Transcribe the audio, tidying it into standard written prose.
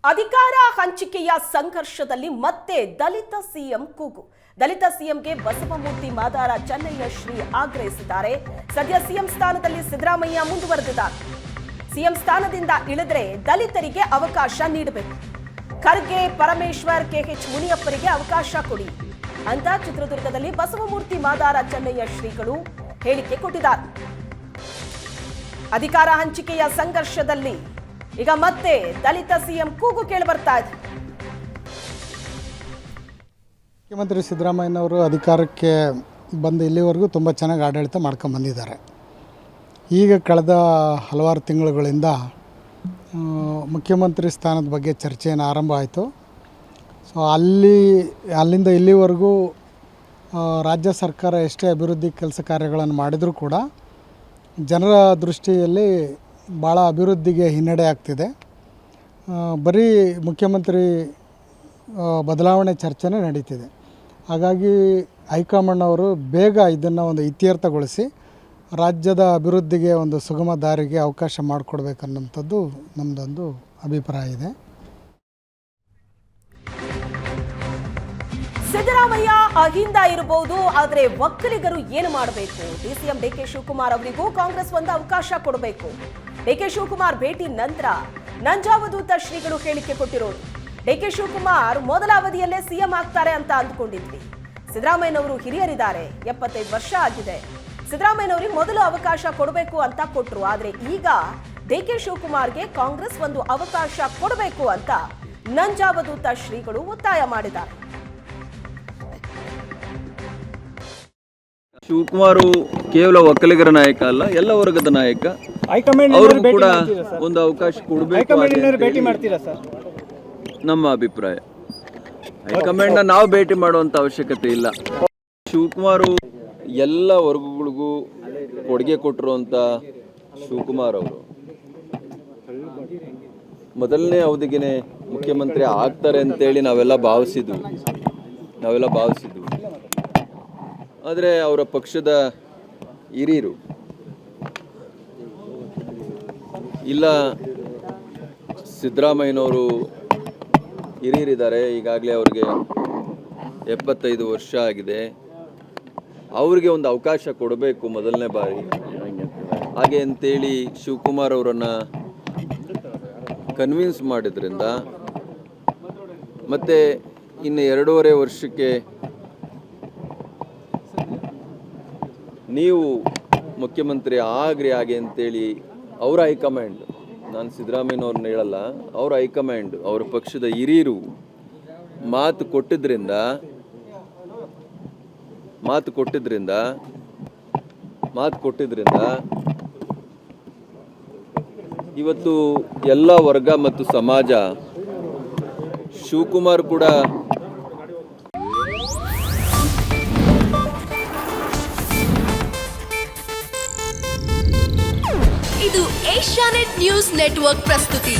ಅಧಿಕಾರ ಹಂಚಿಕೆಯ ಸಂಘರ್ಷದಲ್ಲಿ ಮತ್ತೆ ದಲಿತ ಸಿಎಂ ಕೂಗು. ದಲಿತ ಸಿಎಂಗೆ ಬಸವಮೂರ್ತಿ ಮಾದಾರ ಚೆನ್ನಯ್ಯ ಶ್ರೀ ಆಗ್ರಹಿಸಿದ್ದಾರೆ. ಸದ್ಯ ಸಿಎಂ ಸ್ಥಾನದಲ್ಲಿ ಸಿದ್ದರಾಮಯ್ಯ ಮುಂದುವರೆದಿದ್ದಾರೆ. ಸಿಎಂ ಸ್ಥಾನದಿಂದ ಇಳಿದ್ರೆ ದಲಿತರಿಗೆ ಅವಕಾಶ ನೀಡಬೇಕು. ಖರ್ಗೆ, ಪರಮೇಶ್ವರ್, ಕೆಎಚ್ ಮುನಿಯಪ್ಪರಿಗೆ ಅವಕಾಶ ಕೊಡಿ ಅಂತ ಚಿತ್ರದುರ್ಗದಲ್ಲಿ ಬಸವಮೂರ್ತಿ ಮಾದಾರ ಚೆನ್ನಯ್ಯ ಶ್ರೀಗಳು ಹೇಳಿಕೆ ಕೊಟ್ಟಿದ್ದಾರೆ. ಅಧಿಕಾರ ಹಂಚಿಕೆಯ ಸಂಘರ್ಷದಲ್ಲಿ ಈಗ ಮತ್ತೆ ದಲಿತ ಸಿಎಂ ಕೂಗು ಕೇಳಿಬರ್ತಾ ಇದೆ. ಮುಖ್ಯಮಂತ್ರಿ ಸಿದ್ದರಾಮಯ್ಯನವರು ಅಧಿಕಾರಕ್ಕೆ ಬಂದು ಇಲ್ಲಿವರೆಗೂ ತುಂಬ ಚೆನ್ನಾಗಿ ಆಡಳಿತ ಮಾಡ್ಕೊಂಡು ಬಂದಿದ್ದಾರೆ. ಈಗ ಕಳೆದ ಹಲವಾರು ತಿಂಗಳುಗಳಿಂದ ಮುಖ್ಯಮಂತ್ರಿ ಸ್ಥಾನದ ಬಗ್ಗೆ ಚರ್ಚೆಯನ್ನು ಆರಂಭ ಆಯಿತು. ಸೊ ಅಲ್ಲಿಂದ ಇಲ್ಲಿವರೆಗೂ ರಾಜ್ಯ ಸರ್ಕಾರ ಎಷ್ಟೇ ಅಭಿವೃದ್ಧಿ ಕೆಲಸ ಕಾರ್ಯಗಳನ್ನು ಮಾಡಿದರೂ ಕೂಡ ಜನರ ದೃಷ್ಟಿಯಲ್ಲಿ ಭಾಳ ಅಭಿವೃದ್ಧಿಗೆ ಹಿನ್ನಡೆ ಆಗ್ತಿದೆ. ಬರೀ ಮುಖ್ಯಮಂತ್ರಿ ಬದಲಾವಣೆ ಚರ್ಚೆನೇ ನಡೀತಿದೆ. ಹಾಗಾಗಿ ಹೈಕಮಾಂಡ್ ಅವರು ಬೇಗ ಇದನ್ನು ಒಂದು ಇತ್ಯರ್ಥಗೊಳಿಸಿ ರಾಜ್ಯದ ಅಭಿವೃದ್ಧಿಗೆ ಒಂದು ಸುಗಮ ದಾರಿಗೆ ಅವಕಾಶ ಮಾಡಿಕೊಡ್ಬೇಕನ್ನೋಂಥದ್ದು ನಮ್ಮದೊಂದು ಅಭಿಪ್ರಾಯ ಇದೆ. ಸಿದ್ದರಾಮಯ್ಯ ಅಹಿಂದ ಇರಬಹುದು, ಆದರೆ ಒಕ್ಕಲಿಗರು ಏನು ಮಾಡಬೇಕು? ಡಿಸಿಎಂ ಡಿಕೆ ಶಿವಕುಮಾರ್ ಅವರಿಗೂ ಕಾಂಗ್ರೆಸ್ ಒಂದು ಅವಕಾಶ ಕೊಡಬೇಕು. ಡಿಕೆ ಶಿವಕುಮಾರ್ ಭೇಟಿ ನಂತರ ನಂಜಾವಧೂತ ಶ್ರೀಗಳು ಹೇಳಿಕೆ ಕೊಟ್ಟಿರೋದು. ಡಿಕೆ ಶಿವಕುಮಾರ್ ಮೊದಲ ಅವಧಿಯಲ್ಲೇ ಸಿಎಂ ಆಗ್ತಾರೆ ಅಂತ ಅಂದ್ಕೊಂಡಿದ್ವಿ. ಸಿದ್ದರಾಮಯ್ಯನವರು ಹಿರಿಯರಿದ್ದಾರೆ, 75 ವರ್ಷ ಆಗಿದೆ. ಸಿದ್ದರಾಮಯ್ಯನವರಿಗೆ ಮೊದಲು ಅವಕಾಶ ಕೊಡಬೇಕು ಅಂತ ಕೊಟ್ಟರು. ಆದರೆ ಈಗ ಡಿಕೆ ಶಿವಕುಮಾರ್ಗೆ ಕಾಂಗ್ರೆಸ್ ಒಂದು ಅವಕಾಶ ಕೊಡಬೇಕು ಅಂತ ನಂಜಾವಧೂತ ಶ್ರೀಗಳು ಒತ್ತಾಯ ಮಾಡಿದ್ದಾರೆ. ಶಿವಕುಮಾರ್ ಕೇವಲ ಒಕ್ಕಲಿಗರ ನಾಯಕ ಅಲ್ಲ, ಎಲ್ಲ ವರ್ಗದ ನಾಯಕ. ಅವರು ಕೂಡ ಒಂದು ಅವಕಾಶ ಕೊಡಬೇಕು ನಮ್ಮ ಅಭಿಪ್ರಾಯ. ಹೈಕಮಾಂಡ್ ನಾವು ಭೇಟಿ ಮಾಡುವಂತ ಅವಶ್ಯಕತೆ ಇಲ್ಲ. ಶಿವಕುಮಾರ್ ಎಲ್ಲ ವರ್ಗಗಳಿಗೂ ಕೊಡುಗೆ ಕೊಟ್ಟಿರುವಂತ ಶಿವಕುಮಾರ್ ಅವರು ಮೊದಲನೇ ಅವಧಿಗೆ ಮುಖ್ಯಮಂತ್ರಿ ಆಗ್ತಾರೆ ಅಂತೇಳಿ ನಾವೆಲ್ಲ ಭಾವಿಸಿದ್ವಿ. ಆದರೆ ಅವರ ಪಕ್ಷದ ಹಿರಿಯರು ಇಲ್ಲ, ಸಿದ್ದರಾಮಯ್ಯನವರು ಹಿರಿಯರಿದ್ದಾರೆ, ಈಗಾಗಲೇ ಅವ್ರಿಗೆ 75 ವರ್ಷ ಆಗಿದೆ, ಅವ್ರಿಗೆ ಒಂದು ಅವಕಾಶ ಕೊಡಬೇಕು ಮೊದಲನೇ ಬಾರಿ ಹಾಗೆ ಅಂತೇಳಿ ಶಿವಕುಮಾರ್ ಅವರನ್ನು ಕನ್ವಿನ್ಸ್ ಮಾಡಿದ್ರಿಂದ ಮತ್ತೆ ಇನ್ನು 2.5 ವರ್ಷಕ್ಕೆ ನೀವು ಮುಖ್ಯಮಂತ್ರಿ ಆಗ್ರಿ ಹಾಗೆ ಅಂತೇಳಿ ಅವರ ಹೈಕಮಾಂಡ್, ನಾನು ಸಿದ್ದರಾಮಯ್ಯನವ್ರನ್ನ ಹೇಳಲ್ಲ, ಅವರ ಹೈಕಮಾಂಡ್, ಅವರ ಪಕ್ಷದ ಹಿರಿಯರು ಮಾತು ಕೊಟ್ಟಿದ್ರಿಂದ ಇವತ್ತು ಎಲ್ಲ ವರ್ಗ ಮತ್ತು ಸಮಾಜ ಶಿವಕುಮಾರ್ ಕೂಡ ಇದು ಏಷ್ಯಾನೆಟ್ ನ್ಯೂಸ್ ನೆಟ್ವರ್ಕ್ ಪ್ರಸ್ತುತಿ.